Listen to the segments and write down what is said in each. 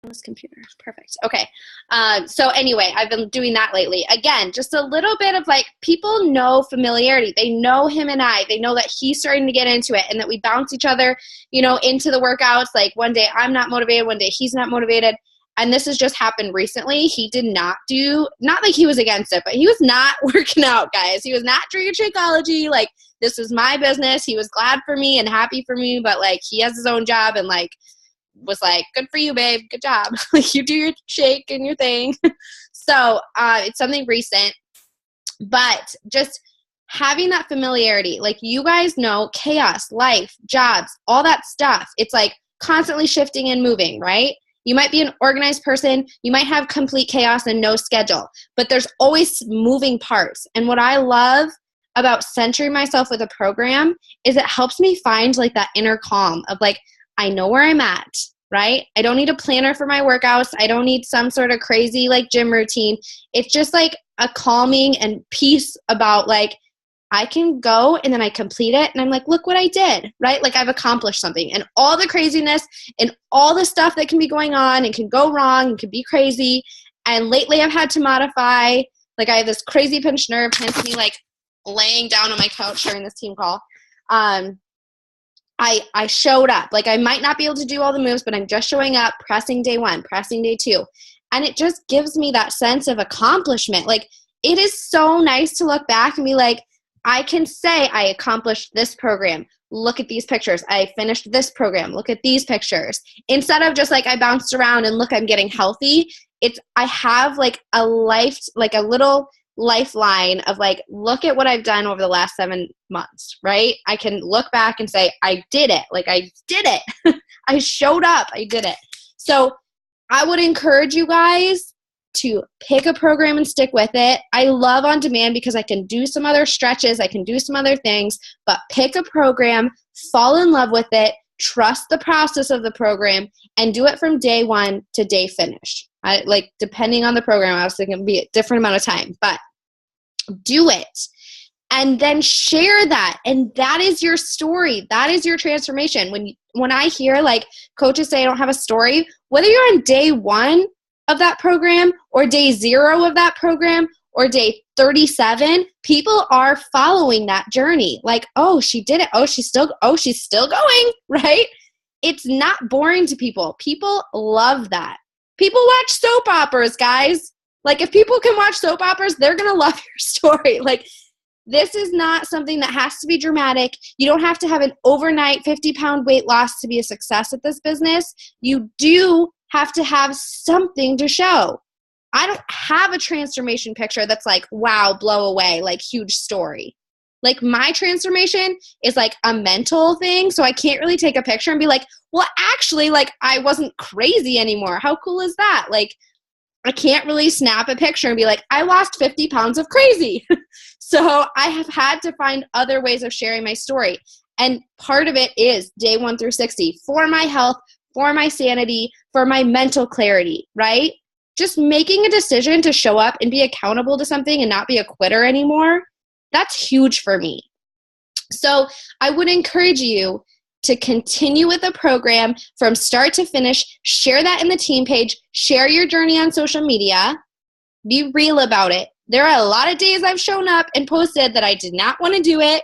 this computer. Perfect. Okay. So anyway, I've been doing that lately. Again, just a little bit of like, people know familiarity. They know him and I. They know that he's starting to get into it and that we bounce each other, into the workouts. Like one day I'm not motivated, one day he's not motivated. And this has just happened recently. He did not like he was against it, but he was not working out, guys. He was not drinking Shakeology. Like, this is my business. He was glad for me and happy for me, but like he has his own job and like was like, good for you, babe. Good job. Like, you do your shake and your thing. So it's something recent, but just having that familiarity, like you guys know, chaos, life, jobs, all that stuff. It's like constantly shifting and moving, right? You might be an organized person. You might have complete chaos and no schedule, but there's always moving parts. And what I love about centering myself with a program is it helps me find like that inner calm of like, I know where I'm at, right? I don't need a planner for my workouts. I don't need some sort of crazy like gym routine. It's just like a calming and peace about like, I can go and then I complete it and I'm like, look what I did, right? Like I've accomplished something, and all the craziness and all the stuff that can be going on and can go wrong and can be crazy. And lately I've had to modify, like I have this crazy pinched nerve, hence me like laying down on my couch during this team call. I showed up. Like I might not be able to do all the moves, but I'm just showing up, pressing day 1, pressing day 2. And it just gives me that sense of accomplishment. Like it is so nice to look back and be like, I can say I accomplished this program. Look at these pictures. I finished this program. Look at these pictures. Instead of just like I bounced around and look, I'm getting healthy. I have like a little lifeline of like, look at what I've done over the last 7 months, right? I can look back and say, I did it. Like I did it. I showed up. I did it. So I would encourage you guys to pick a program and stick with it. I love on demand because I can do some other stretches, I can do some other things, but pick a program, fall in love with it, trust the process of the program, and do it from day 1 to day finish. Like depending on the program, obviously it can be a different amount of time, but do it. And then share that. And that is your story. That is your transformation. When I hear like coaches say I don't have a story, whether you're on day 1 of that program or day 0 of that program or day 37, people are following that journey. Like, oh, she did it. Oh, she's still going, right? It's not boring to people. People love that. People watch soap operas, guys. Like if people can watch soap operas, they're going to love your story. Like this is not something that has to be dramatic. You don't have to have an overnight 50-pound weight loss to be a success at this business. You do have to have something to show. I don't have a transformation picture that's like, wow, blow away, like huge story. Like my transformation is like a mental thing. So I can't really take a picture and be like, well, actually, like I wasn't crazy anymore. How cool is that? Like I can't really snap a picture and be like, I lost 50 pounds of crazy. So I have had to find other ways of sharing my story. And part of it is day 1 through 60 for my health, for my sanity, for my mental clarity, right? Just making a decision to show up and be accountable to something and not be a quitter anymore, that's huge for me. So I would encourage you to continue with the program from start to finish. Share that in the team page. Share your journey on social media. Be real about it. There are a lot of days I've shown up and posted that I did not want to do it.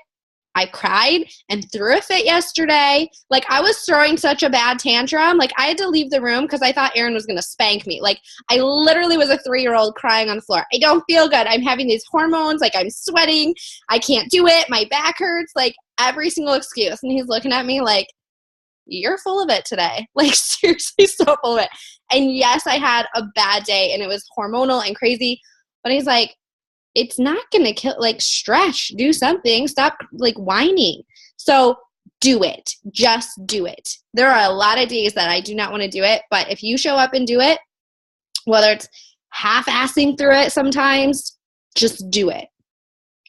I cried and threw a fit yesterday. Like I was throwing such a bad tantrum. Like I had to leave the room because I thought Aaron was going to spank me. Like I literally was a 3-year-old crying on the floor. I don't feel good. I'm having these hormones. Like I'm sweating. I can't do it. My back hurts. Like every single excuse. And he's looking at me like, you're full of it today. Like seriously so full of it. And yes, I had a bad day and it was hormonal and crazy. But he's like, it's not going to kill, like stretch, do something, stop like whining. So do it. Just do it. There are a lot of days that I do not want to do it, but if you show up and do it, whether it's half-assing through it sometimes, just do it.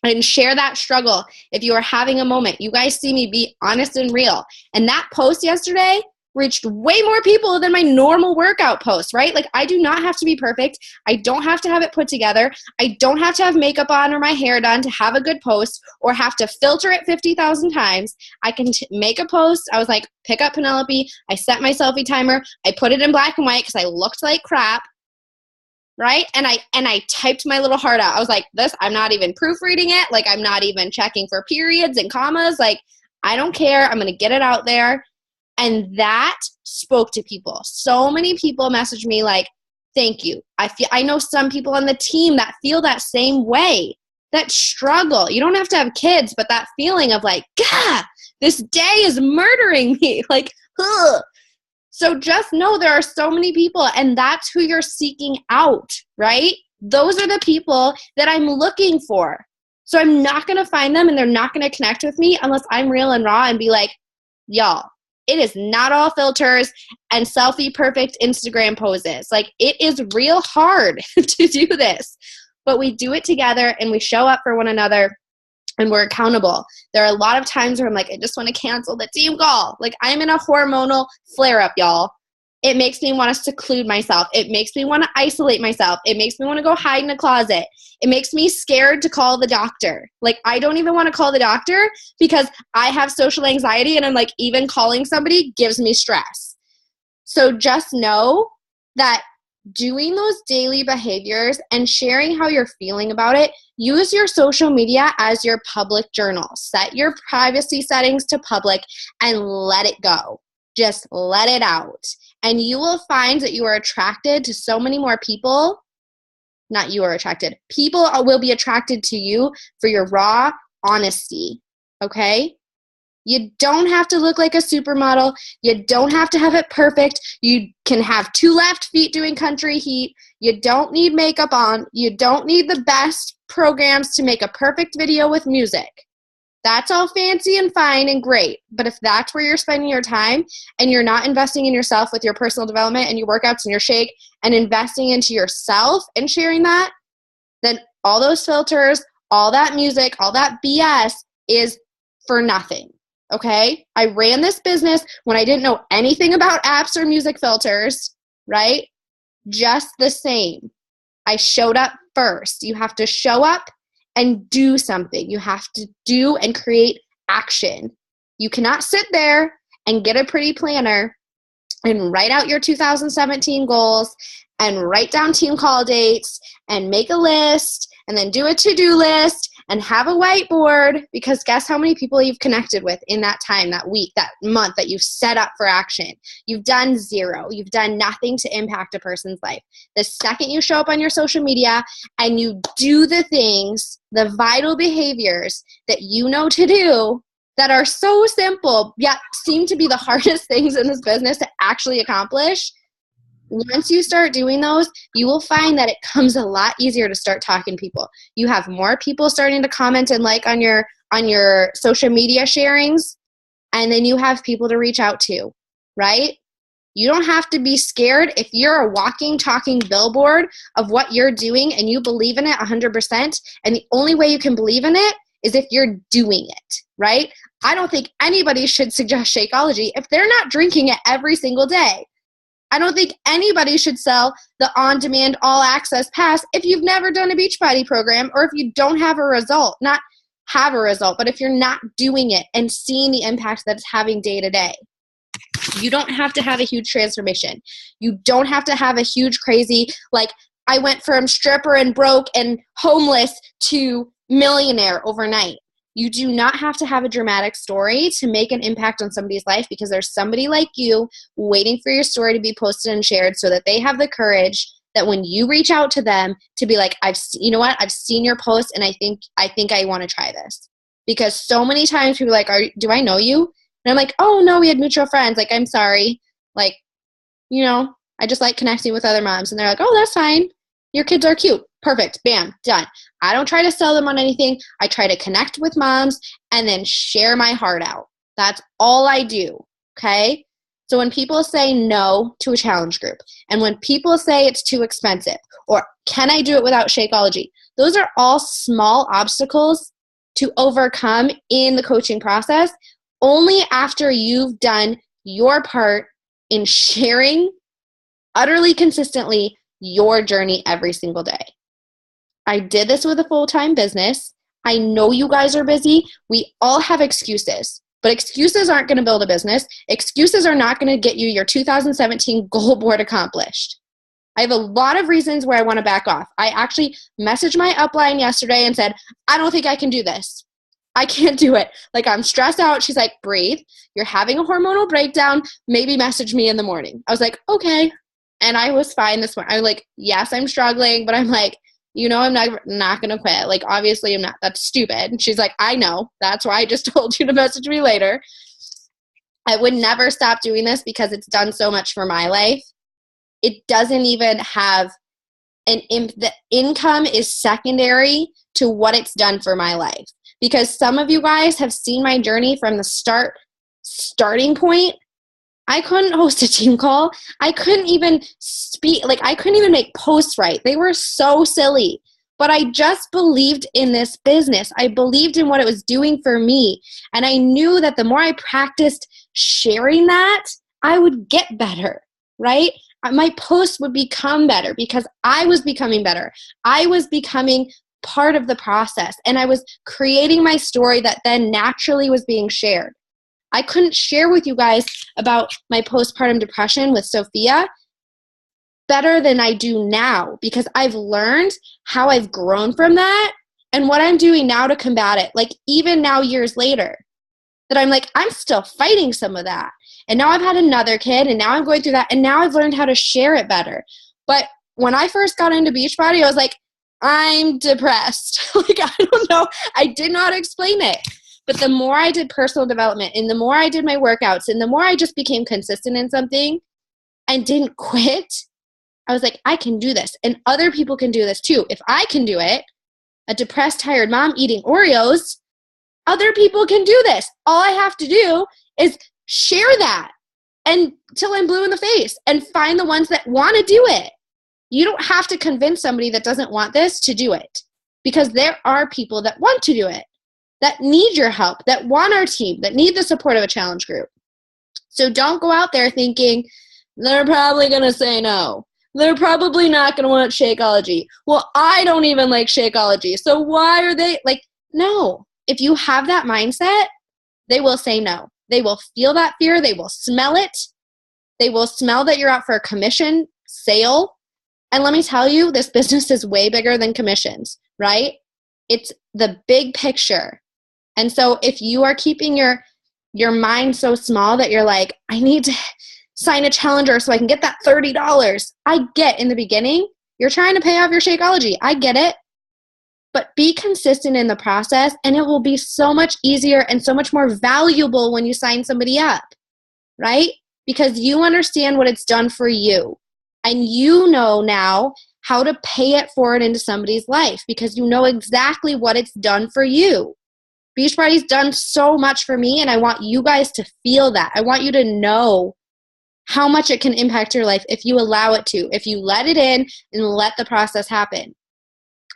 And share that struggle if you are having a moment. You guys see me be honest and real. And that post yesterday, reached way more people than my normal workout posts, right? Like, I do not have to be perfect. I don't have to have it put together. I don't have to have makeup on or my hair done to have a good post or have to filter it 50,000 times. I can make a post. I was like, pick up Penelope. I set my selfie timer. I put it in black and white because I looked like crap, right? And I typed my little heart out. I was like, I'm not even proofreading it. Like, I'm not even checking for periods and commas. Like, I don't care. I'm going to get it out there. And that spoke to people. So many people messaged me like, thank you. I know some people on the team that feel that same way, that struggle. You don't have to have kids, but that feeling of like, God, this day is murdering me. Like, ugh. So just know there are so many people, and that's who you're seeking out, right? Those are the people that I'm looking for. So I'm not going to find them and they're not going to connect with me unless I'm real and raw and be like, y'all, it is not all filters and selfie perfect Instagram poses. Like, it is real hard to do this, but we do it together and we show up for one another and we're accountable. There are a lot of times where I'm like, I just want to cancel the team call. Like, I'm in a hormonal flare up, y'all. It makes me want to seclude myself. It makes me want to isolate myself. It makes me want to go hide in a closet. It makes me scared to call the doctor. Like, I don't even want to call the doctor because I have social anxiety and I'm like, even calling somebody gives me stress. So just know that doing those daily behaviors and sharing how you're feeling about it, use your social media as your public journal. Set your privacy settings to public and let it go. Just let it out. And you will find that you are attracted to so many more people. Not you are attracted. People will be attracted to you for your raw honesty, okay? You don't have to look like a supermodel. You don't have to have it perfect. You can have 2 left feet doing country heat. You don't need makeup on. You don't need the best programs to make a perfect video with music. That's all fancy and fine and great. But if that's where you're spending your time and you're not investing in yourself with your personal development and your workouts and your shake and investing into yourself and sharing that, then all those filters, all that music, all that BS is for nothing. Okay? I ran this business when I didn't know anything about apps or music filters, right? Just the same. I showed up first. You have to show up and do something. You have to do and create action. You cannot sit there and get a pretty planner and write out your 2017 goals and write down team call dates and make a list and then do a to-do list and have a whiteboard, because guess how many people you've connected with in that time, that week, that month that you've set up for action? You've done 0. You've done nothing to impact a person's life. The second you show up on your social media and you do the things, the vital behaviors that you know to do that are so simple yet seem to be the hardest things in this business to actually accomplish, once you start doing those, you will find that it comes a lot easier to start talking to people. You have more people starting to comment and like on your social media sharings, and then you have people to reach out to, right? You don't have to be scared if you're a walking, talking billboard of what you're doing and you believe in it 100%, and the only way you can believe in it is if you're doing it, right? I don't think anybody should suggest Shakeology if they're not drinking it every single day. I don't think anybody should sell the on-demand all-access pass if you've never done a Beachbody program or if you don't have a result. Not have a result, but if you're not doing it and seeing the impact that it's having day to day. You don't have to have a huge transformation. You don't have to have a huge crazy, like, I went from stripper and broke and homeless to millionaire overnight. You do not have to have a dramatic story to make an impact on somebody's life, because there's somebody like you waiting for your story to be posted and shared so that they have the courage that when you reach out to them to be like, you know what, I've seen your post and I think I want to try this. Because so many times people are like, do I know you? And I'm like, oh no, we had mutual friends. Like, I'm sorry. Like, you know, I just like connecting with other moms. And they're like, oh, that's fine. Your kids are cute. Perfect. Bam. Done. I don't try to sell them on anything. I try to connect with moms and then share my heart out. That's all I do. Okay? So when people say no to a challenge group, and when people say it's too expensive, or can I do it without Shakeology, those are all small obstacles to overcome in the coaching process only after you've done your part in sharing utterly consistently your journey every single day. I did this with a full-time business. I know you guys are busy. We all have excuses, but excuses aren't going to build a business. Excuses are not going to get you your 2017 goal board accomplished. I have a lot of reasons where I want to back off. I actually messaged my upline yesterday and said, I don't think I can do this. I can't do it. Like, I'm stressed out. She's like, breathe. You're having a hormonal breakdown. Maybe message me in the morning. I was like, okay. And I was fine this morning. I was like, yes, I'm struggling, but I'm like, I'm not going to quit. Like, obviously I'm not. That's stupid. And she's like, I know. That's why I just told you to message me later. I would never stop doing this because it's done so much for my life. It doesn't even have the income is secondary to what it's done for my life. Because some of you guys have seen my journey from the starting point. I couldn't host a team call. I couldn't even speak. Like, I couldn't even make posts right. They were so silly. But I just believed in this business. I believed in what it was doing for me. And I knew that the more I practiced sharing that, I would get better, right? My posts would become better because I was becoming better. I was becoming part of the process. And I was creating my story that then naturally was being shared. I couldn't share with you guys about my postpartum depression with Sophia better than I do now because I've learned how I've grown from that and what I'm doing now to combat it. Like, even now, years later, that I'm like, I'm still fighting some of that. And now I've had another kid and now I'm going through that and now I've learned how to share it better. But when I first got into Beachbody, I was like, I'm depressed. Like, I don't know. I didn't know how to explain it. But the more I did personal development and the more I did my workouts and the more I just became consistent in something and didn't quit, I was like, I can do this. And other people can do this too. If I can do it, a depressed, tired mom eating Oreos, other people can do this. All I have to do is share that until I'm blue in the face and find the ones that want to do it. You don't have to convince somebody that doesn't want this to do it because there are people that want to do it, that need your help, that want our team, that need the support of a challenge group. So don't go out there thinking, they're probably going to say no. They're probably not going to want Shakeology. Well, I don't even like Shakeology. So why are they like, no. If you have that mindset, they will say no. They will feel that fear. They will smell it. They will smell that you're out for a commission sale. And let me tell you, this business is way bigger than commissions, right? It's the big picture. And so if you are keeping your mind so small that you're like, I need to sign a challenger so I can get that $30. I get in the beginning, you're trying to pay off your Shakeology. I get it. But be consistent in the process and it will be so much easier and so much more valuable when you sign somebody up, right? Because you understand what it's done for you. And you know now how to pay it forward into somebody's life because you know exactly what it's done for you. Beachbody's done so much for me and I want you guys to feel that. I want you to know how much it can impact your life if you allow it to, if you let it in and let the process happen.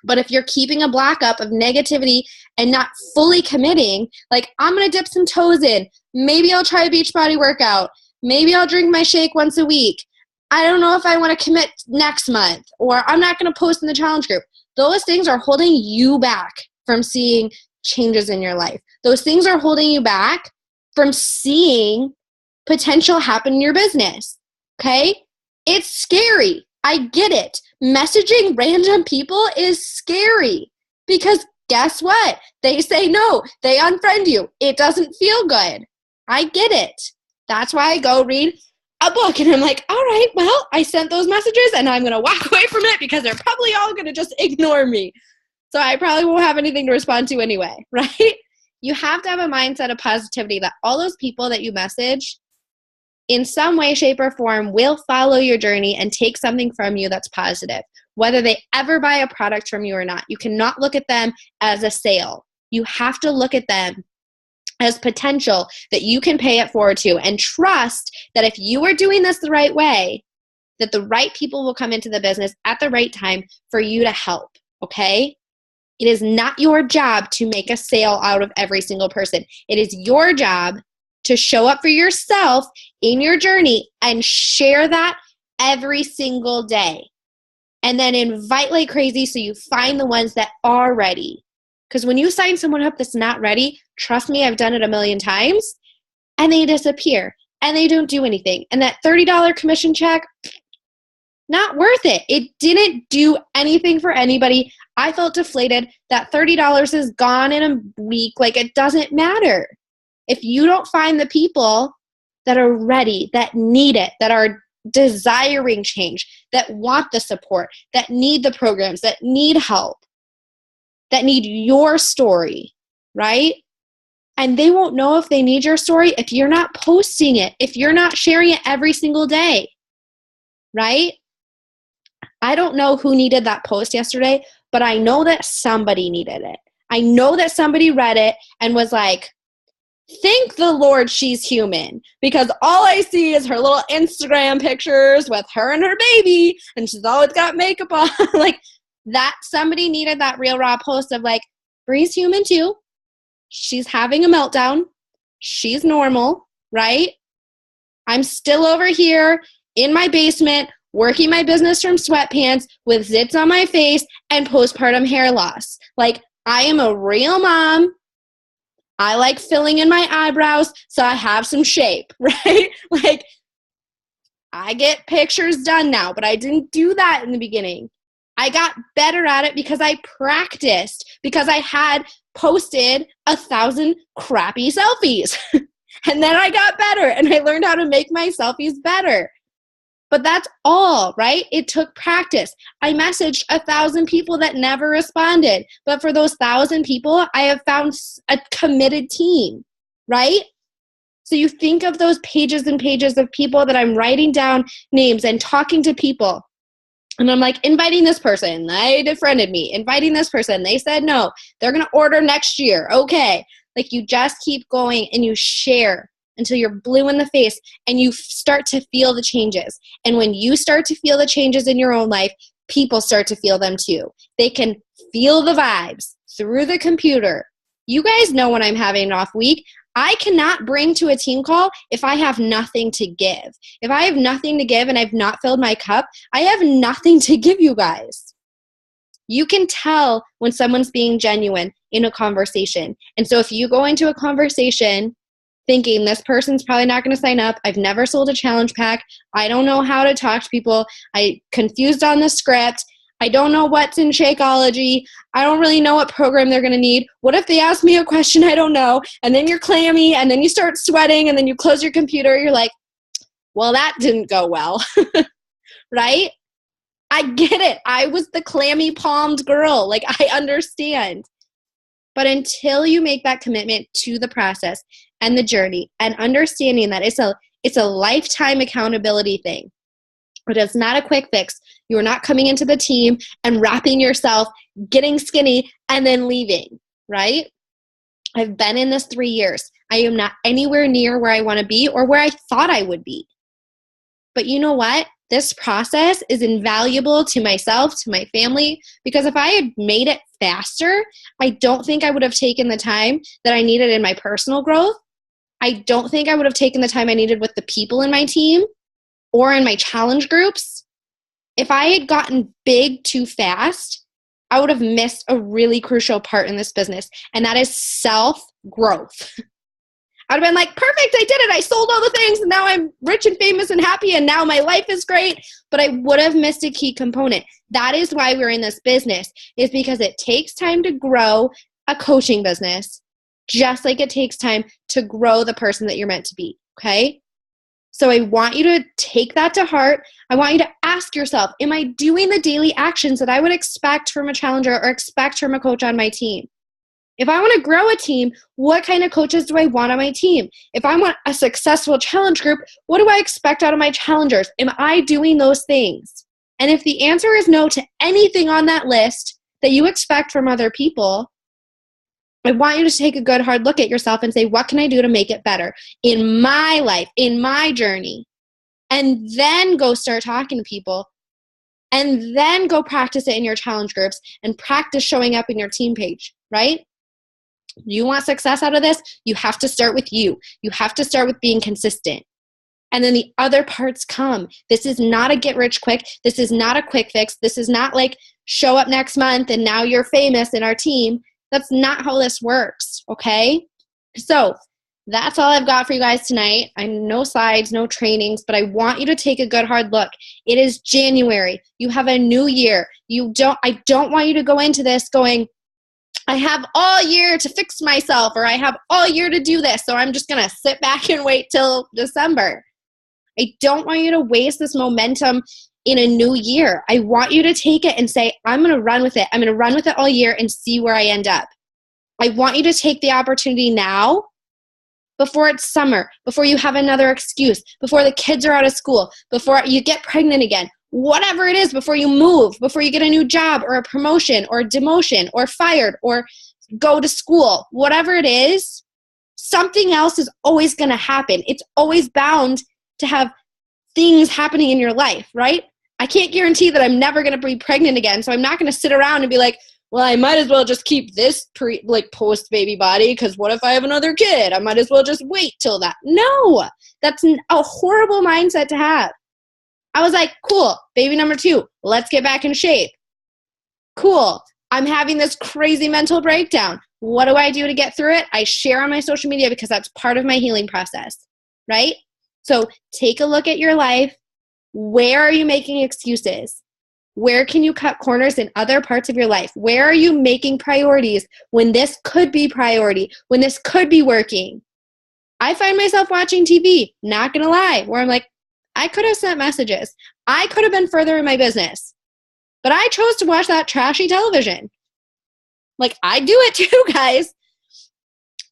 But if you're keeping a block up of negativity and not fully committing, like, I'm going to dip some toes in. Maybe I'll try a Beachbody workout. Maybe I'll drink my shake once a week. I don't know if I want to commit next month, or I'm not going to post in the challenge group. Those things are holding you back from seeing changes in your life. Those things are holding you back from seeing potential happen in your business. Okay? It's scary. I get it. Messaging random people is scary because guess what? They say no. They unfriend you. It doesn't feel good. I get it. That's why I go read a book and I'm like, all right, well, I sent those messages and I'm going to walk away from it because they're probably all going to just ignore me. So I probably won't have anything to respond to anyway, right? You have to have a mindset of positivity that all those people that you message in some way, shape, or form will follow your journey and take something from you that's positive, whether they ever buy a product from you or not. You cannot look at them as a sale. You have to look at them as potential that you can pay it forward to and trust that if you are doing this the right way, that the right people will come into the business at the right time for you to help, okay? It is not your job to make a sale out of every single person. It is your job to show up for yourself in your journey and share that every single day. And then invite like crazy so you find the ones that are ready. Because when you sign someone up that's not ready, trust me, I've done it a million times, and they disappear and they don't do anything. And that $30 commission check, not worth it. It didn't do anything for anybody. I felt deflated. That $30 is gone in a week. Like, it doesn't matter. If you don't find the people that are ready, that need it, that are desiring change, that want the support, that need the programs, that need help, that need your story, right? And they won't know if they need your story if you're not posting it, if you're not sharing it every single day, right? I don't know who needed that post yesterday, but I know that somebody needed it. I know that somebody read it and was like, thank the Lord she's human, because all I see is her little Instagram pictures with her and her baby, and she's always got makeup on. Like, that somebody needed that real raw post of like, Bree's human too. She's having a meltdown. She's normal, right? I'm still over here in my basement working my business from sweatpants with zits on my face and postpartum hair loss. Like, I am a real mom. I like filling in my eyebrows so I have some shape, right? Like, I get pictures done now, but I didn't do that in the beginning. I got better at it because I practiced, because I had posted 1,000 crappy selfies. And then I got better and I learned how to make my selfies better. But that's all, right? It took practice. I messaged 1,000 people that never responded. But for those 1,000 people, I have found a committed team, right? So you think of those pages and pages of people that I'm writing down names and talking to people. And I'm like, inviting this person, they defriended me. Inviting this person, they said no. They're going to order next year. Okay. Like, you just keep going and you share until you're blue in the face and you start to feel the changes. And when you start to feel the changes in your own life, people start to feel them too. They can feel the vibes through the computer. You guys know when I'm having an off week, I cannot bring to a team call if I have nothing to give. If I have nothing to give and I've not filled my cup, I have nothing to give you guys. You can tell when someone's being genuine in a conversation. And so if you go into a conversation thinking this person's probably not going to sign up, I've never sold a challenge pack, I don't know how to talk to people, I confused on the script, I don't know what's in Shakeology, I don't really know what program they're going to need, what if they ask me a question I don't know, and then you're clammy, and then you start sweating, and then you close your computer, you're like, well, that didn't go well, right? I get it. I was the clammy palmed girl. Like, I understand. But until you make that commitment to the process and the journey and understanding that it's a lifetime accountability thing, but it's not a quick fix. You're not coming into the team and wrapping yourself, getting skinny, and then leaving, right? I've been in this 3 years. I am not anywhere near where I want to be or where I thought I would be. But you know what? This process is invaluable to myself, to my family, because if I had made it faster, I don't think I would have taken the time that I needed in my personal growth. I don't think I would have taken the time I needed with the people in my team or in my challenge groups. If I had gotten big too fast, I would have missed a really crucial part in this business, and that is self-growth. I would have been like, perfect, I did it. I sold all the things, and now I'm rich and famous and happy, and now my life is great. But I would have missed a key component. That is why we're in this business, is because it takes time to grow a coaching business, just like it takes time to grow the person that you're meant to be, okay? So I want you to take that to heart. I want you to ask yourself, am I doing the daily actions that I would expect from a challenger or expect from a coach on my team? If I want to grow a team, what kind of coaches do I want on my team? If I want a successful challenge group, what do I expect out of my challengers? Am I doing those things? And if the answer is no to anything on that list that you expect from other people, I want you to take a good hard look at yourself and say, what can I do to make it better in my life, in my journey? And then go start talking to people. And then go practice it in your challenge groups and practice showing up in your team page, right? You want success out of this? You have to start with you. You have to start with being consistent. And then the other parts come. This is not a get rich quick. This is not a quick fix. This is not like show up next month and now you're famous in our team. That's not how this works, okay? So that's all I've got for you guys tonight. No slides, no trainings, but I want you to take a good hard look. It is January. You have a new year. I don't want you to go into this going, I have all year to fix myself, or I have all year to do this, so I'm just going to sit back and wait till December. I don't want you to waste this momentum in a new year. I want you to take it and say, I'm going to run with it. I'm going to run with it all year and see where I end up. I want you to take the opportunity now before it's summer, before you have another excuse, before the kids are out of school, before you get pregnant again, whatever it is, before you move, before you get a new job or a promotion or a demotion or fired or go to school, whatever it is, something else is always going to happen. It's always bound to have things happening in your life, right? I can't guarantee that I'm never going to be pregnant again, so I'm not going to sit around and be like, well, I might as well just keep this post-baby body because what if I have another kid? I might as well just wait till that. No, that's a horrible mindset to have. I was like, cool, baby number 2, let's get back in shape. Cool, I'm having this crazy mental breakdown. What do I do to get through it? I share on my social media because that's part of my healing process, right? So take a look at your life. Where are you making excuses? Where can you cut corners in other parts of your life? Where are you making priorities when this could be priority, when this could be working? I find myself watching TV, not gonna lie, where I'm like, I could have sent messages. I could have been further in my business, but I chose to watch that trashy television. Like, I do it too, guys.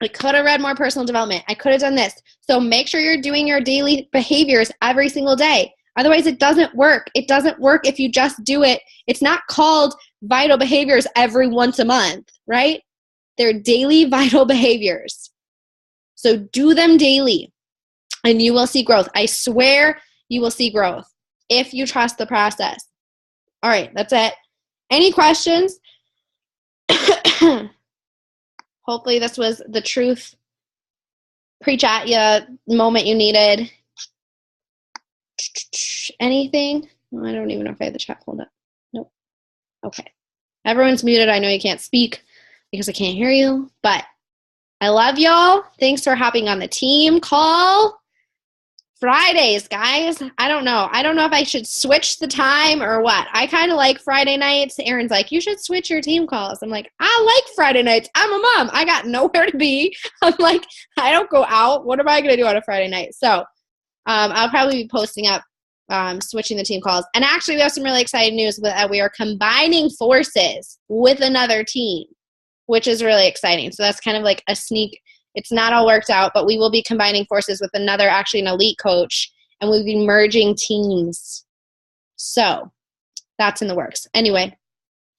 I could have read more personal development. I could have done this. So make sure you're doing your daily behaviors every single day. Otherwise, it doesn't work. It doesn't work if you just do it. It's not called vital behaviors every once a month, right? They're daily vital behaviors. So do them daily and you will see growth. I swear you will see growth if you trust the process. All right, that's it. Any questions? Hopefully this was the truth. Preach at you moment you needed. Anything? I don't even know if I have the chat pulled up. Nope. Okay. Everyone's muted. I know you can't speak because I can't hear you, but I love y'all. Thanks for hopping on the team call. Fridays, guys. I don't know. I don't know if I should switch the time or what. I kind of like Friday nights. Aaron's like, you should switch your team calls. I'm like, I like Friday nights. I'm a mom. I got nowhere to be. I'm like, I don't go out. What am I going to do on a Friday night? So I'll probably be posting up switching the team calls. And actually, we have some really exciting news. We are combining forces with another team, which is really exciting. So that's kind of like a sneak. It's not all worked out, but we will be combining forces with another, actually an elite coach, and we'll be merging teams. So that's in the works. Anyway,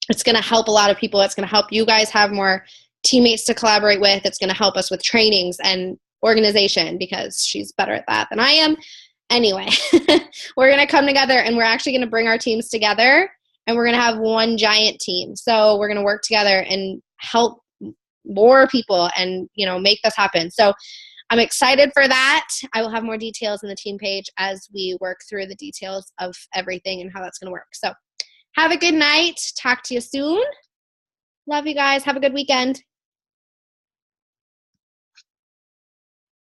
it's going to help a lot of people. It's going to help you guys have more teammates to collaborate with. It's going to help us with trainings and organization because she's better at that than I am. Anyway, we're going to come together and we're actually going to bring our teams together and we're going to have one giant team. So we're going to work together and help more people and, make this happen. So I'm excited for that. I will have more details in the team page as we work through the details of everything and how that's going to work. So have a good night. Talk to you soon. Love you guys. Have a good weekend.